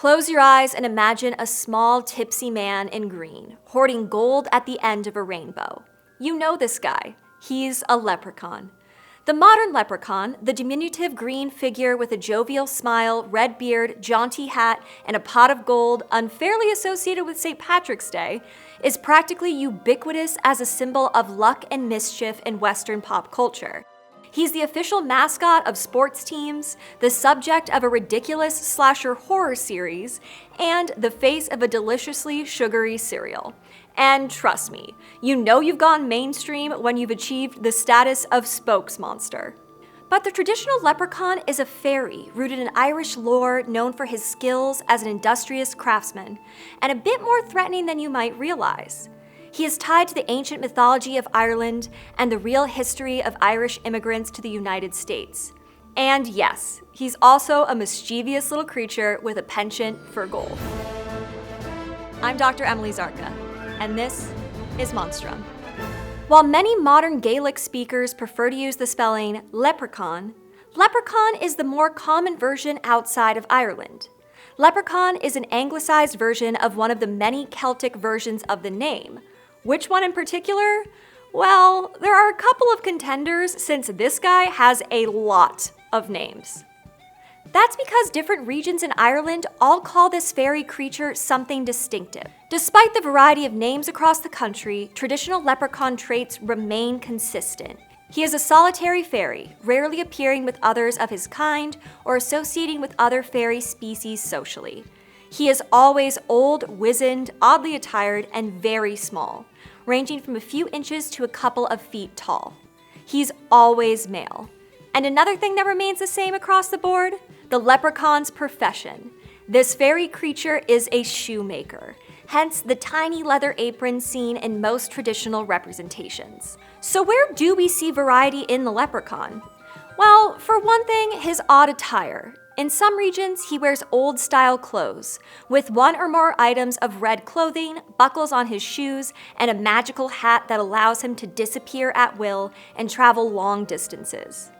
Close your eyes and imagine a small, tipsy man in green, hoarding gold at the end of a rainbow. You know this guy. He's a leprechaun. The modern leprechaun, the diminutive green figure with a jovial smile, red beard, jaunty hat, and a pot of gold unfairly associated with St. Patrick's Day, is practically ubiquitous as a symbol of luck and mischief in Western pop culture. He's the official mascot of sports teams, the subject of a ridiculous slasher horror series, and the face of a deliciously sugary cereal. And trust me, you know you've gone mainstream when you've achieved the status of spokesmonster. But the traditional leprechaun is a faerie rooted in Irish lore, known for his skills as an industrious craftsman, and a bit more threatening than you might realize. He is tied to the ancient mythology of Ireland and the real history of Irish immigrants to the United States. And yes, he's also a mischievous little creature with a penchant for gold. I'm Dr. Emily Zarka, and this is Monstrum. While many modern Gaelic speakers prefer to use the spelling leprechaun, leprechaun is the more common version outside of Ireland. Leprechaun is an anglicized version of one of the many Celtic versions of the name. Which one in particular? Well, there are a couple of contenders since this guy has a lot of names. That's because different regions in Ireland all call this fairy creature something distinctive. Despite the variety of names across the country, traditional leprechaun traits remain consistent. He is a solitary fairy, rarely appearing with others of his kind or associating with other fairy species socially. He is always old, wizened, oddly attired, and very small, ranging from a few inches to a couple of feet tall. He's always male. And another thing that remains the same across the board, the leprechaun's profession. This fairy creature is a shoemaker, hence the tiny leather apron seen in most traditional representations. So where do we see variety in the leprechaun? Well, for one thing, his odd attire. In some regions, he wears old-style clothes, with one or more items of red clothing, buckles on his shoes, and a magical hat that allows him to disappear at will and travel long distances.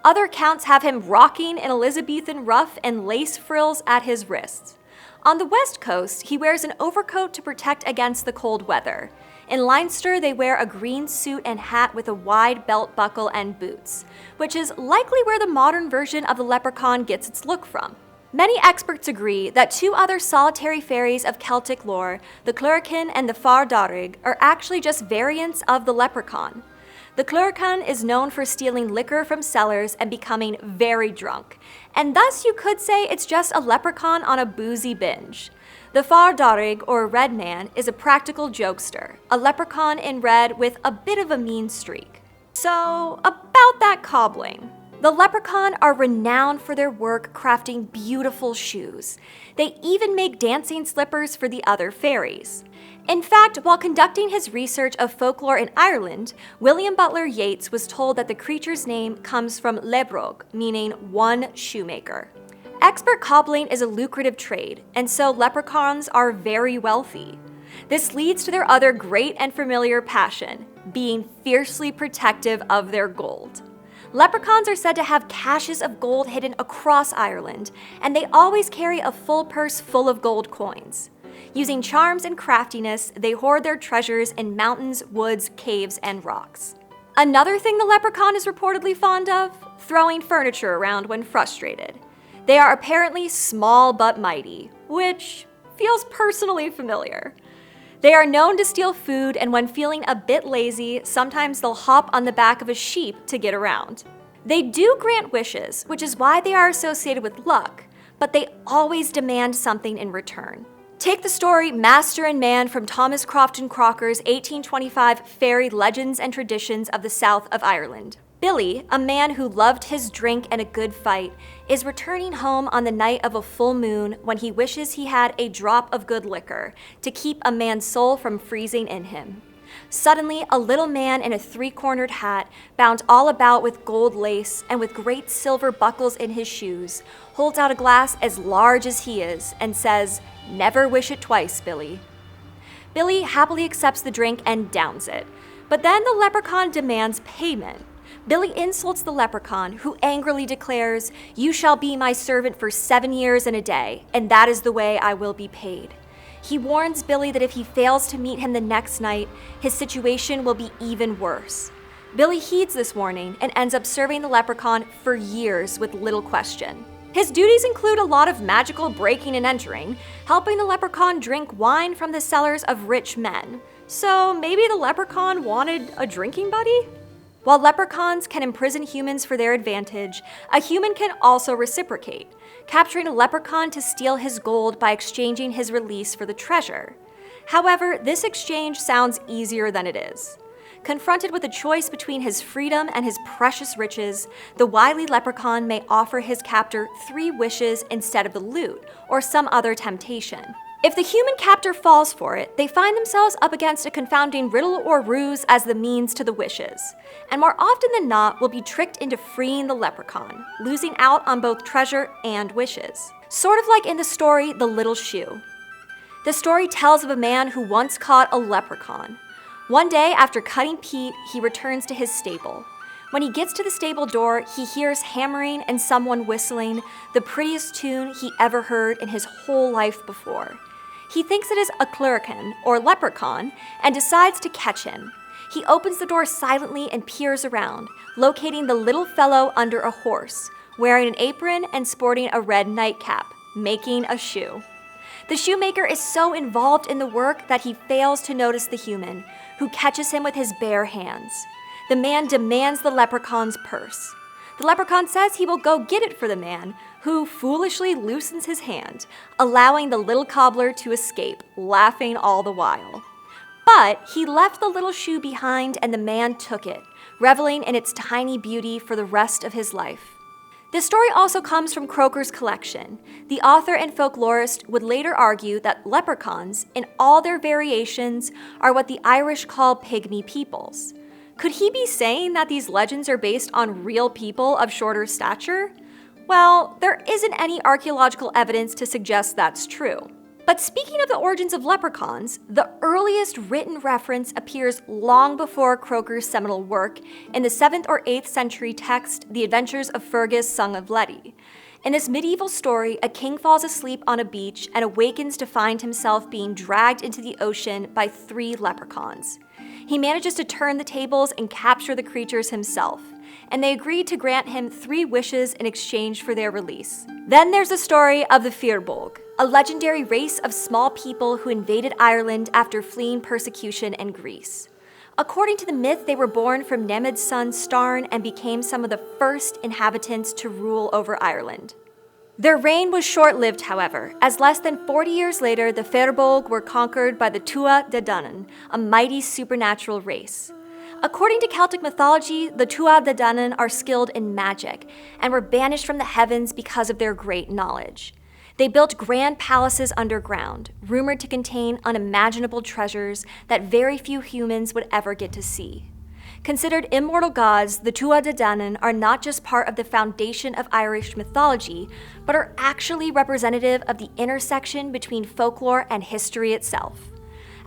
Other accounts have him rocking an Elizabethan ruff and lace frills at his wrists. On the West Coast, he wears an overcoat to protect against the cold weather. In Leinster, they wear a green suit and hat with a wide belt buckle and boots, which is likely where the modern version of the leprechaun gets its look from. Many experts agree that two other solitary fairies of Celtic lore, the Clerican and the Fierbolg, are actually just variants of the leprechaun. The Clerican is known for stealing liquor from cellars and becoming very drunk, and thus you could say it's just a leprechaun on a boozy binge. The Fierbolg, or Red Man, is a practical jokester, a leprechaun in red with a bit of a mean streak. So, about that cobbling. The leprechaun are renowned for their work crafting beautiful shoes. They even make dancing slippers for the other fairies. In fact, while conducting his research of folklore in Ireland, William Butler Yeats was told that the creature's name comes from Leprechauns, meaning one shoemaker. Expert cobbling is a lucrative trade, and so leprechauns are very wealthy. This leads to their other great and familiar passion, being fiercely protective of their gold. Leprechauns are said to have caches of gold hidden across Ireland, and they always carry a full purse full of gold coins. Using charms and craftiness, they hoard their treasures in mountains, woods, caves, and rocks. Another thing the leprechaun is reportedly fond of? Throwing furniture around when frustrated. They are apparently small but mighty, which feels personally familiar. They are known to steal food, and when feeling a bit lazy, sometimes they'll hop on the back of a sheep to get around. They do grant wishes, which is why they are associated with luck, but they always demand something in return. Take the story Master and Man from Thomas Crofton Crocker's 1825 Fairy Legends and Traditions of the South of Ireland. Billy, a man who loved his drink and a good fight, is returning home on the night of a full moon when he wishes he had a drop of good liquor to keep a man's soul from freezing in him. Suddenly, a little man in a three-cornered hat, bound all about with gold lace and with great silver buckles in his shoes, holds out a glass as large as he is and says, "Never wish it twice, Billy." Billy happily accepts the drink and downs it, but then the leprechaun demands payment. Billy insults the leprechaun, who angrily declares, "You shall be my servant for 7 years and a day, and that is the way I will be paid." He warns Billy that if he fails to meet him the next night, his situation will be even worse. Billy heeds this warning and ends up serving the leprechaun for years with little question. His duties include a lot of magical breaking and entering, helping the leprechaun drink wine from the cellars of rich men. So maybe the leprechaun wanted a drinking buddy? While leprechauns can imprison humans for their advantage, a human can also reciprocate, capturing a leprechaun to steal his gold by exchanging his release for the treasure. However, this exchange sounds easier than it is. Confronted with a choice between his freedom and his precious riches, the wily leprechaun may offer his captor 3 wishes instead of the loot, or some other temptation. If the human captor falls for it, they find themselves up against a confounding riddle or ruse as the means to the wishes, and more often than not will be tricked into freeing the leprechaun, losing out on both treasure and wishes. Sort of like in the story The Little Shoe. The story tells of a man who once caught a leprechaun. One day, after cutting peat, he returns to his stable. When he gets to the stable door, he hears hammering and someone whistling, the prettiest tune he ever heard in his whole life before. He thinks it is a Clerican, or leprechaun, and decides to catch him. He opens the door silently and peers around, locating the little fellow under a horse, wearing an apron and sporting a red nightcap, making a shoe. The shoemaker is so involved in the work that he fails to notice the human, who catches him with his bare hands. The man demands the leprechaun's purse. The leprechaun says he will go get it for the man, who foolishly loosens his hand, allowing the little cobbler to escape, laughing all the while. But he left the little shoe behind and the man took it, reveling in its tiny beauty for the rest of his life. This story also comes from Croker's collection. The author and folklorist would later argue that leprechauns, in all their variations, are what the Irish call pygmy peoples. Could he be saying that these legends are based on real people of shorter stature? Well, there isn't any archaeological evidence to suggest that's true. But speaking of the origins of leprechauns, the earliest written reference appears long before Croker's seminal work in the 7th or 8th century text, The Adventures of Fergus, Son of Letty. In this medieval story, a king falls asleep on a beach and awakens to find himself being dragged into the ocean by 3 leprechauns. He manages to turn the tables and capture the creatures himself, and they agree to grant him 3 wishes in exchange for their release. Then there's the story of the Fierbolg, a legendary race of small people who invaded Ireland after fleeing persecution in Greece. According to the myth, they were born from Nemed's son Starn and became some of the first inhabitants to rule over Ireland. Their reign was short-lived, however, as less than 40 years later, the Fierbolg were conquered by the Tuatha De Danann, a mighty supernatural race. According to Celtic mythology, the Tuatha De Danann are skilled in magic and were banished from the heavens because of their great knowledge. They built grand palaces underground, rumored to contain unimaginable treasures that very few humans would ever get to see. Considered immortal gods, the Tuatha De Danann are not just part of the foundation of Irish mythology, but are actually representative of the intersection between folklore and history itself.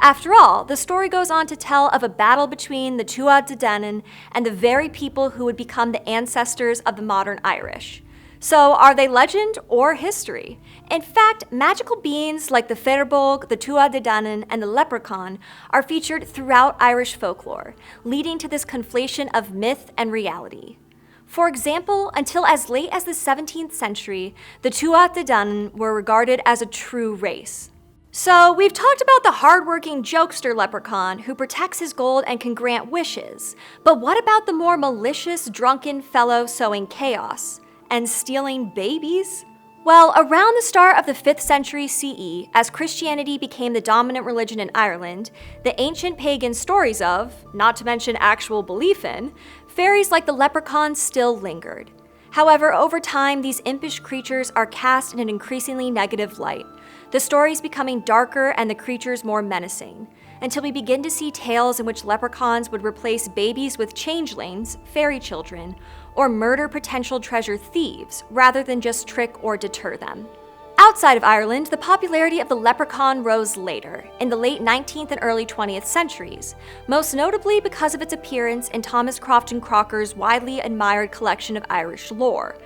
After all, the story goes on to tell of a battle between the Tuatha De Danann and the very people who would become the ancestors of the modern Irish. So are they legend or history? In fact, magical beings like the Fierbolg, the Tuatha De Danann, and the leprechaun are featured throughout Irish folklore, leading to this conflation of myth and reality. For example, until as late as the 17th century, the Tuatha De Danann were regarded as a true race. So we've talked about the hardworking jokester leprechaun who protects his gold and can grant wishes, but what about the more malicious, drunken fellow sowing chaos and stealing babies? Well, around the start of the 5th century CE, as Christianity became the dominant religion in Ireland, the ancient pagan stories of, not to mention actual belief in, fairies like the leprechaun still lingered. However, over time, these impish creatures are cast in an increasingly negative light, the stories becoming darker and the creatures more menacing, until we begin to see tales in which leprechauns would replace babies with changelings, fairy children, or murder potential treasure thieves rather than just trick or deter them. Outside of Ireland, the popularity of the leprechaun rose later, in the late 19th and early 20th centuries, most notably because of its appearance in Thomas Crofton Crocker's widely admired collection of Irish lore.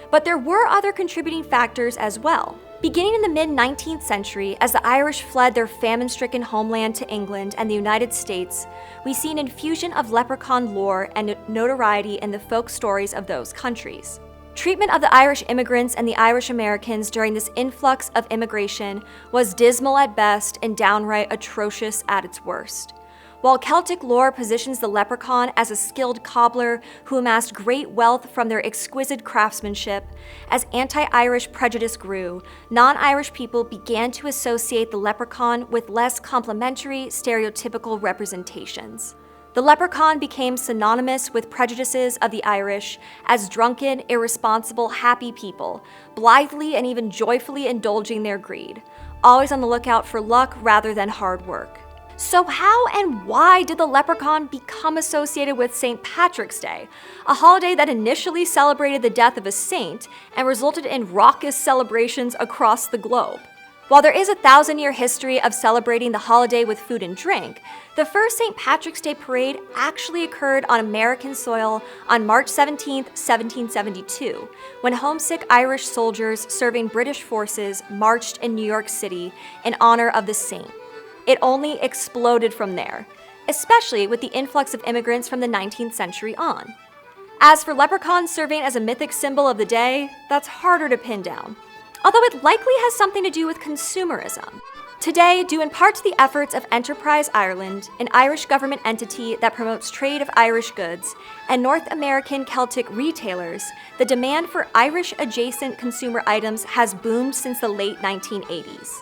But there were other contributing factors as well. Beginning in the mid-19th century, as the Irish fled their famine-stricken homeland to England and the United States, we see an infusion of leprechaun lore and notoriety in the folk stories of those countries. Treatment of the Irish immigrants and the Irish Americans during this influx of immigration was dismal at best and downright atrocious at its worst. While Celtic lore positions the leprechaun as a skilled cobbler who amassed great wealth from their exquisite craftsmanship, as anti-Irish prejudice grew, non-Irish people began to associate the leprechaun with less complimentary, stereotypical representations. The leprechaun became synonymous with prejudices of the Irish as drunken, irresponsible, happy people, blithely and even joyfully indulging their greed, always on the lookout for luck rather than hard work. So how and why did the leprechaun become associated with St. Patrick's Day, a holiday that initially celebrated the death of a saint and resulted in raucous celebrations across the globe? While there is a 1,000-year history of celebrating the holiday with food and drink, the first St. Patrick's Day parade actually occurred on American soil on March 17, 1772, when homesick Irish soldiers serving British forces marched in New York City in honor of the saint. It only exploded from there, especially with the influx of immigrants from the 19th century on. As for leprechauns serving as a mythic symbol of the day, that's harder to pin down, although it likely has something to do with consumerism. Today, due in part to the efforts of Enterprise Ireland, an Irish government entity that promotes trade of Irish goods, and North American Celtic retailers, the demand for Irish-adjacent consumer items has boomed since the late 1980s.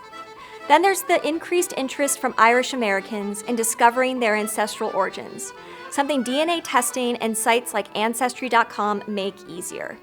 Then there's the increased interest from Irish Americans in discovering their ancestral origins, something DNA testing and sites like Ancestry.com make easier.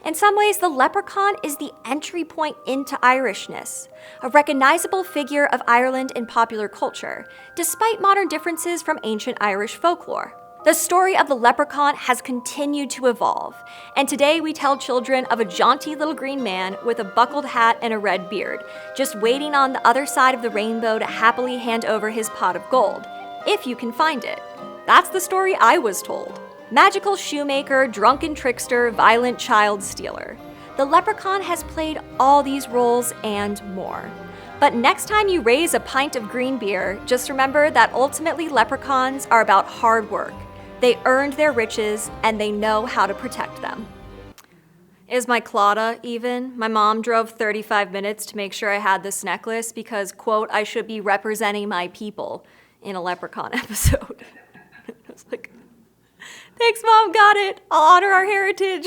In some ways, the leprechaun is the entry point into Irishness, a recognizable figure of Ireland in popular culture, despite modern differences from ancient Irish folklore. The story of the leprechaun has continued to evolve, and today we tell children of a jaunty little green man with a buckled hat and a red beard, just waiting on the other side of the rainbow to happily hand over his pot of gold, if you can find it. That's the story I was told. Magical shoemaker, drunken trickster, violent child stealer. The leprechaun has played all these roles and more. But next time you raise a pint of green beer, just remember that ultimately leprechauns are about hard work. They earned their riches, and they know how to protect them. Is my Claudia even? My mom drove 35 minutes to make sure I had this necklace because, quote, I should be representing my people in a leprechaun episode. I was like, thanks, Mom, got it. I'll honor our heritage.